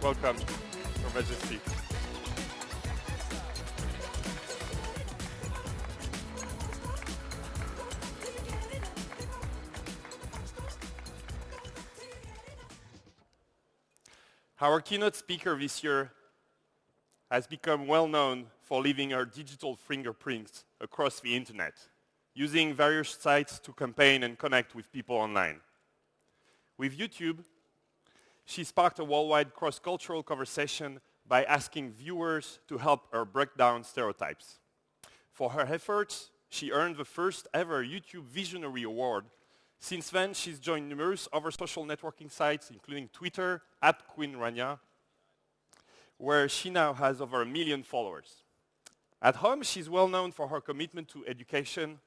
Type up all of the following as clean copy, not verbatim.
Welcome, Your Majesty. Our keynote speaker this year has become well known for leaving her digital fingerprints across the internet, using various sites to campaign and connect with people online. With YouTube, she sparked a worldwide cross-cultural conversation by asking viewers to help her break down stereotypes. For her efforts, she earned the first ever YouTube Visionary Award. Since then, she's joined numerous other social networking sites, including Twitter, @Rania, where she now has over 1 million followers. At home, she's well known for her commitment to education,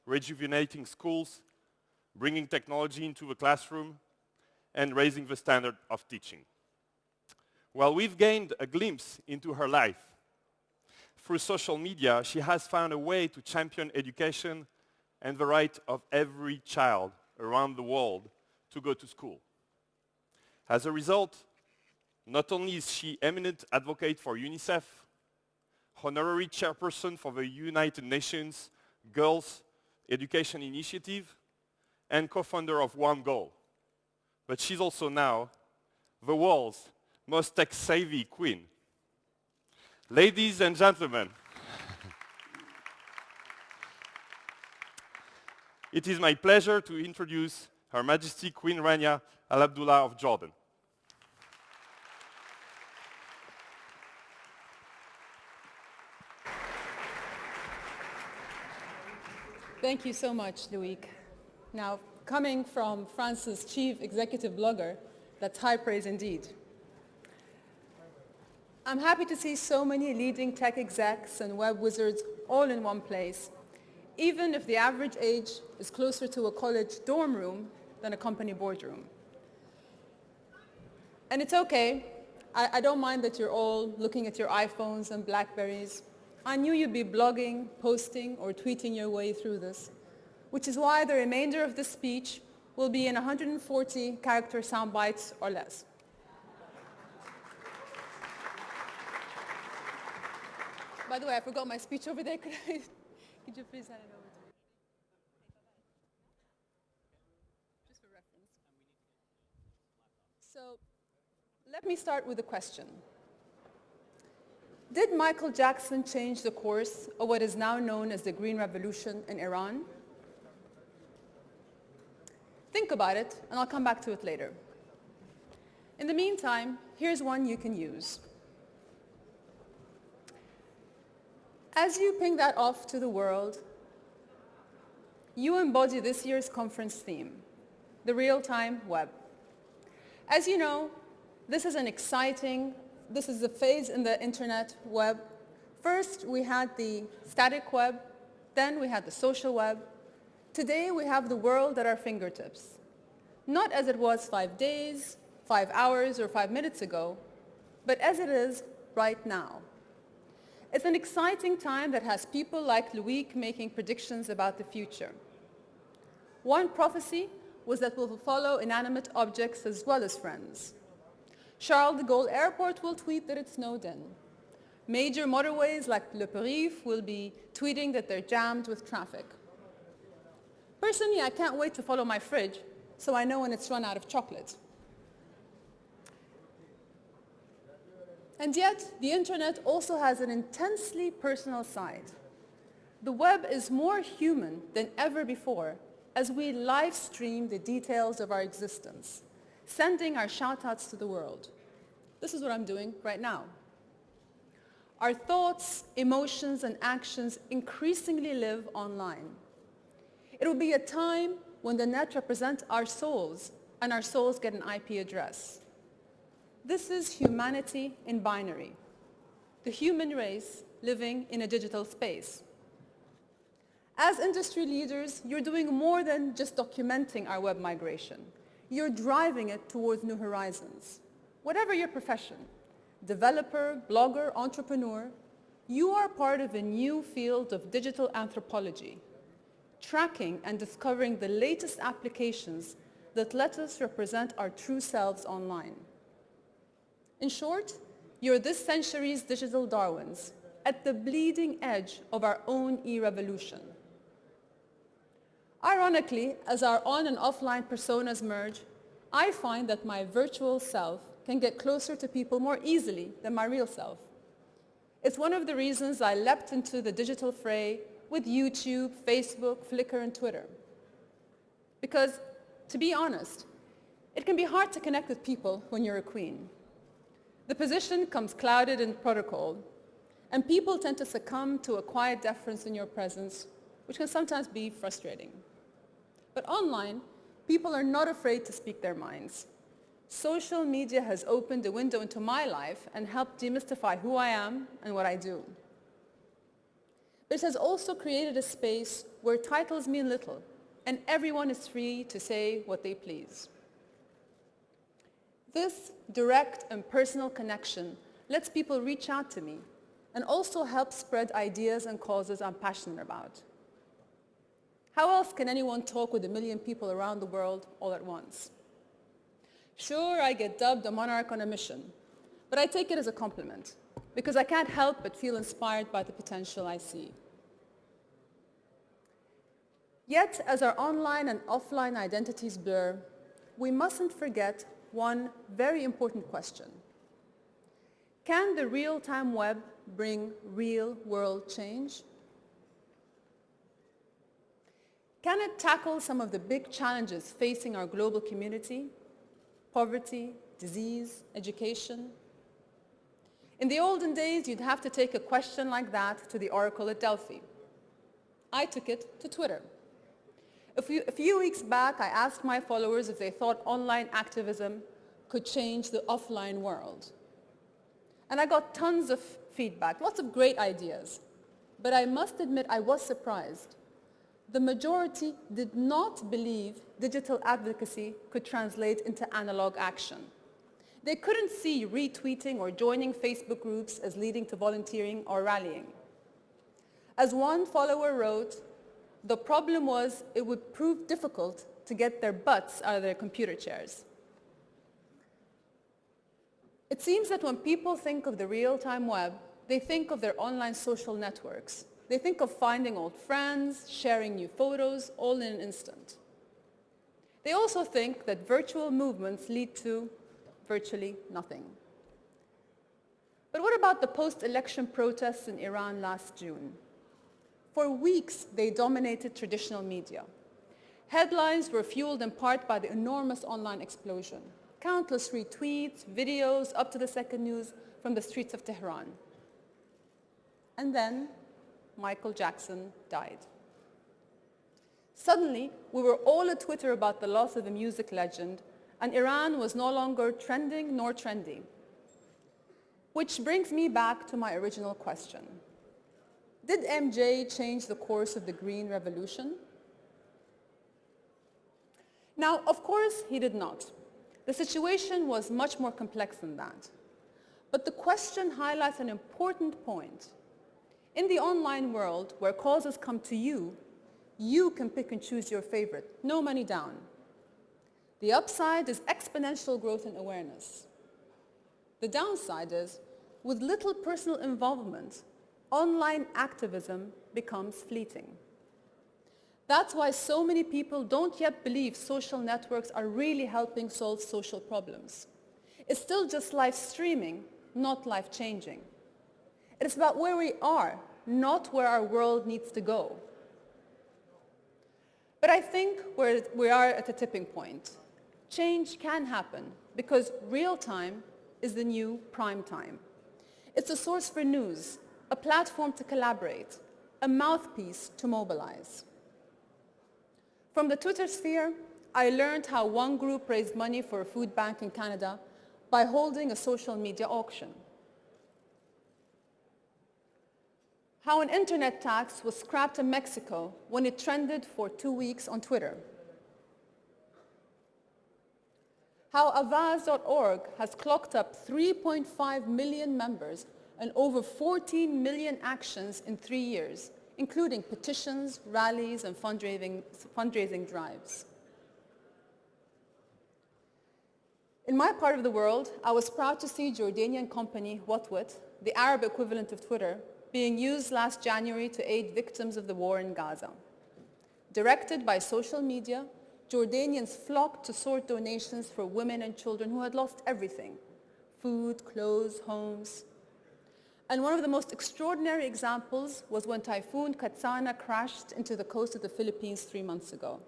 rejuvenating schools, bringing technology into the classroom, and raising the standard of teaching. Well, we've gained a glimpse into her life. Through social media, she has found a way to champion education and the right of every child around the world to go to school. As a result, not only is she eminent advocate for UNICEF, honorary chairperson for the United Nations Girls Education Initiative, and co-founder of One Goal, but she's also now the world's most tech-savvy queen. Ladies and gentlemen, it is my pleasure to introduce Her Majesty Queen Rania Al Abdullah of Jordan. Thank you so much, Loïc. Now, coming from France's chief executive blogger, that's high praise indeed. I'm happy to see so many leading tech execs and web wizards all in one place, even if the average age is closer to a college dorm room than a company boardroom. And it's okay. I don't mind that you're all looking at your iPhones and Blackberries. I knew you'd be blogging, posting, or tweeting your way through this, which is why the remainder of this speech will be in 140 character sound bites or less. By the way, I forgot my speech over there. Could you please hand it over to me? Just for reference. So let me start with a question. Did Michael Jackson change the course of what is now known as the Green Revolution in Iran? Think about it, and I'll come back to it later. In the meantime, here's one you can use. As you ping that off to the world, you embody this year's conference theme, the real-time web. As you know, this is a phase in the internet web. First, we had the static web, then we had the social web. Today, we have the world at our fingertips. Not as it was 5 days, 5 hours, or 5 minutes ago, but as it is right now. It's an exciting time that has people like Loïc making predictions about the future. One prophecy was that we'll follow inanimate objects as well as friends. Charles de Gaulle Airport will tweet that it snowed in. Major motorways like Le Périph will be tweeting that they're jammed with traffic. Personally, I can't wait to follow my fridge so I know when it's run out of chocolate. And yet, the internet also has an intensely personal side. The web is more human than ever before as we live stream the details of our existence, sending our shout-outs to the world. This is what I'm doing right now. Our thoughts, emotions, and actions increasingly live online. It will be a time when the net represents our souls, and our souls get an IP address. This is humanity in binary, the human race living in a digital space. As industry leaders, you're doing more than just documenting our web migration. You're driving it towards new horizons. Whatever your profession, developer, blogger, entrepreneur, you are part of a new field of digital anthropology, tracking and discovering the latest applications that let us represent our true selves online. In short, you're this century's digital Darwins, at the bleeding edge of our own e-revolution. Ironically, as our on and offline personas merge, I find that my virtual self can get closer to people more easily than my real self. It's one of the reasons I leapt into the digital fray with YouTube, Facebook, Flickr, and Twitter. Because, to be honest, it can be hard to connect with people when you're a queen. The position comes clouded in protocol, and people tend to succumb to a quiet deference in your presence, which can sometimes be frustrating. But online, people are not afraid to speak their minds. Social media has opened a window into my life and helped demystify who I am and what I do. This has also created a space where titles mean little, and everyone is free to say what they please. This direct and personal connection lets people reach out to me and also helps spread ideas and causes I'm passionate about. How else can anyone talk with 1 million people around the world all at once? Sure, I get dubbed a monarch on a mission, but I take it as a compliment because I can't help but feel inspired by the potential I see. Yet, as our online and offline identities blur, we mustn't forget one very important question. Can the real-time web bring real-world change? Can it tackle some of the big challenges facing our global community? Poverty, disease, education? In the olden days, you'd have to take a question like that to the oracle at Delphi. I took it to Twitter. A few weeks back, I asked my followers if they thought online activism could change the offline world. And I got tons of feedback, lots of great ideas. But I must admit I was surprised. The majority did not believe digital advocacy could translate into analog action. They couldn't see retweeting or joining Facebook groups as leading to volunteering or rallying. As one follower wrote, the problem was it would prove difficult to get their butts out of their computer chairs. It seems that when people think of the real-time web, they think of their online social networks. They think of finding old friends, sharing new photos, all in an instant. They also think that virtual movements lead to virtually nothing. But what about the post-election protests in Iran last June? For weeks, they dominated traditional media. Headlines were fueled in part by the enormous online explosion. Countless retweets, videos, up to the second news from the streets of Tehran. And then Michael Jackson died. Suddenly, we were all at Twitter about the loss of a music legend, and Iran was no longer trending nor trendy. Which brings me back to my original question. Did MJ change the course of the Green Revolution? Now, of course, he did not. The situation was much more complex than that. But the question highlights an important point. In the online world, where causes come to you, you can pick and choose your favorite, no money down. The upside is exponential growth in awareness. The downside is, with little personal involvement, online activism becomes fleeting. That's why so many people don't yet believe social networks are really helping solve social problems. It's still just live streaming, not life changing. It is about where we are, not where our world needs to go. But I think we are at a tipping point. Change can happen because real time is the new prime time. It's a source for news, a platform to collaborate, a mouthpiece to mobilize. From the Twitter sphere, I learned how one group raised money for a food bank in Canada by holding a social media auction. How an internet tax was scrapped in Mexico when it trended for 2 weeks on Twitter. How avaz.org has clocked up 3.5 million members and over 14 million actions in 3 years, including petitions, rallies, and fundraising drives. In my part of the world, I was proud to see Jordanian company Whatwit, the Arab equivalent of Twitter, being used last January to aid victims of the war in Gaza. Directed by social media, Jordanians flocked to sort donations for women and children who had lost everything: food, clothes, homes. And one of the most extraordinary examples was when Typhoon Katsana crashed into the coast of the Philippines 3 months ago.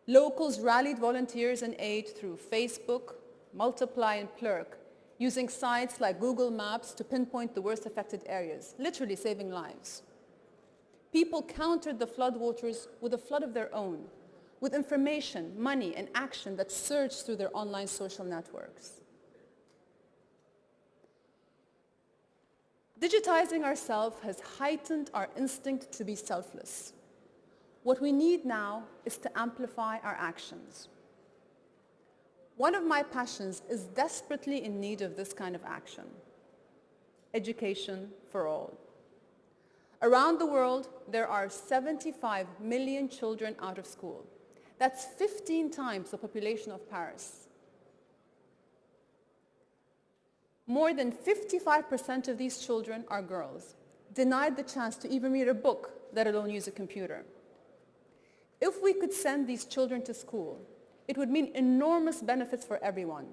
Locals rallied volunteers and aid through Facebook, Multiply, and Plurk, using sites like Google Maps to pinpoint the worst affected areas, literally saving lives. People countered the floodwaters with a flood of their own, with information, money, and action that surged through their online social networks. Digitizing ourselves has heightened our instinct to be selfless. What we need now is to amplify our actions. One of my passions is desperately in need of this kind of action: education for all. Around the world, there are 75 million children out of school. That's 15 times the population of Paris. More than 55% of these children are girls, denied the chance to even read a book, let alone use a computer. If we could send these children to school, it would mean enormous benefits for everyone.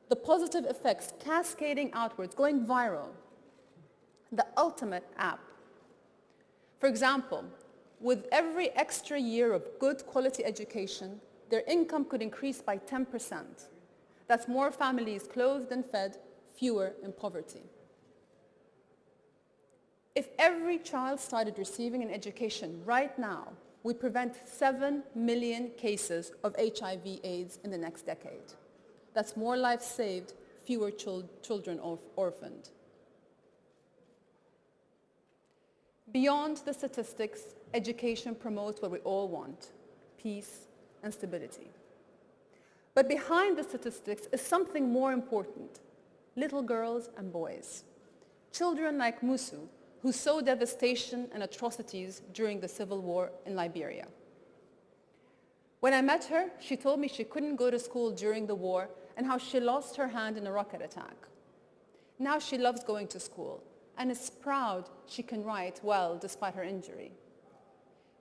The positive effects cascading outwards, going viral. The ultimate app. For example, with every extra year of good quality education, their income could increase by 10%. That's more families clothed and fed, fewer in poverty. If every child started receiving an education right now, we'd prevent 7 million cases of HIV/AIDS in the next decade. That's more lives saved, fewer children orphaned. Beyond the statistics, education promotes what we all want: peace and stability. But behind the statistics is something more important: little girls and boys. Children like Musu, who sowed devastation and atrocities during the civil war in Liberia. When I met her, she told me she couldn't go to school during the war and how she lost her hand in a rocket attack. Now she loves going to school and is proud she can write well despite her injury.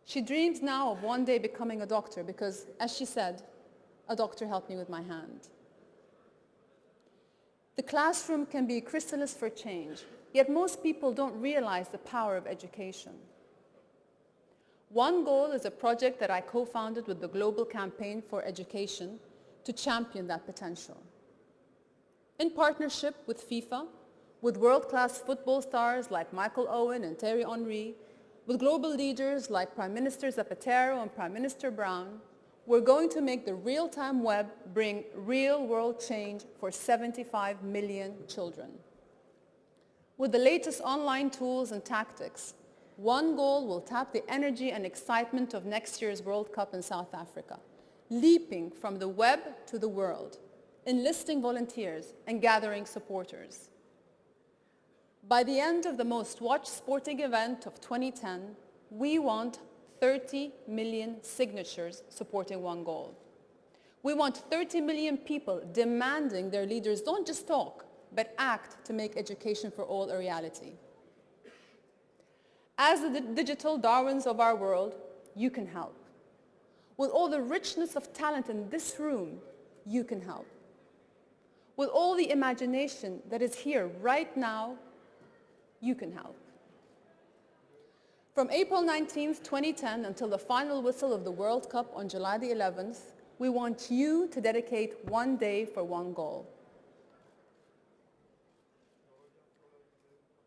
She dreams now of one day becoming a doctor because, as she said, a doctor helped me with my hand. The classroom can be a chrysalis for change, yet most people don't realize the power of education. One Goal is a project that I co-founded with the Global Campaign for Education to champion that potential. In partnership with FIFA, with world-class football stars like Michael Owen and Thierry Henry, with global leaders like Prime Minister Zapatero and Prime Minister Brown, we're going to make the real-time web bring real-world change for 75 million children. With the latest online tools and tactics, One Goal will tap the energy and excitement of next year's World Cup in South Africa, leaping from the web to the world, enlisting volunteers and gathering supporters. By the end of the most watched sporting event of 2010, we want 30 million signatures supporting One Goal. We want 30 million people demanding their leaders don't just talk, but act to make education for all a reality. As the digital Darwins of our world, you can help. With all the richness of talent in this room, you can help. With all the imagination that is here right now, you can help. From April 19th, 2010 until the final whistle of the World Cup on July the 11th, we want you to dedicate one day for One Goal.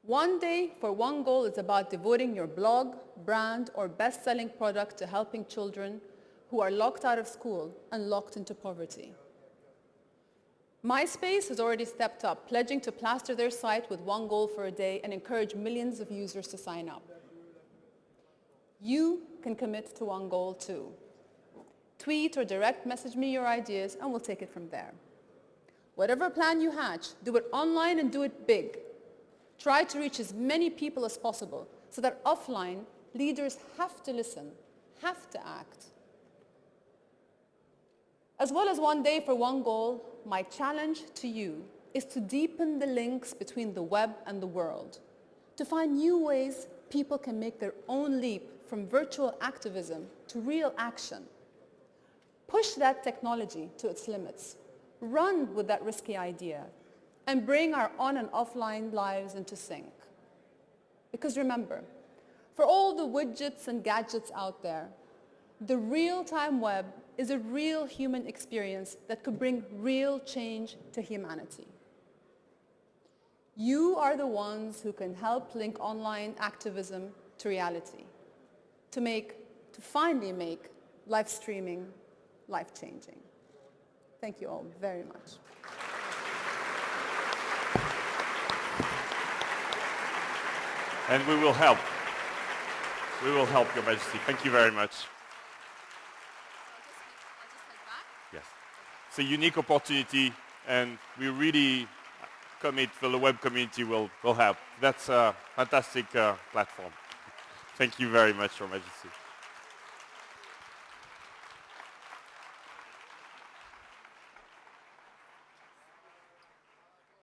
One day for One Goal is about devoting your blog, brand, or best-selling product to helping children who are locked out of school and locked into poverty. MySpace has already stepped up, pledging to plaster their site with One Goal for a day and encourage millions of users to sign up. You can commit to One Goal too. Tweet or direct message me your ideas and we'll take it from there. Whatever plan you hatch, do it online and do it big. Try to reach as many people as possible so that offline, leaders have to listen, have to act. As well as One Day for One Goal, my challenge to you is to deepen the links between the web and the world, to find new ways people can make their own leap from virtual activism to real action. Push that technology to its limits. Run with that risky idea and bring our on and offline lives into sync. Because remember, for all the widgets and gadgets out there, the real-time web is a real human experience that could bring real change to humanity. You are the ones who can help link online activism to reality, to finally make live streaming life-changing. Thank you all very much. And we will help. We will help, Your Majesty. Thank you very much. Yes. It's a unique opportunity, and we really commit the web community will help. That's a fantastic platform. Thank you very much, Your Majesty.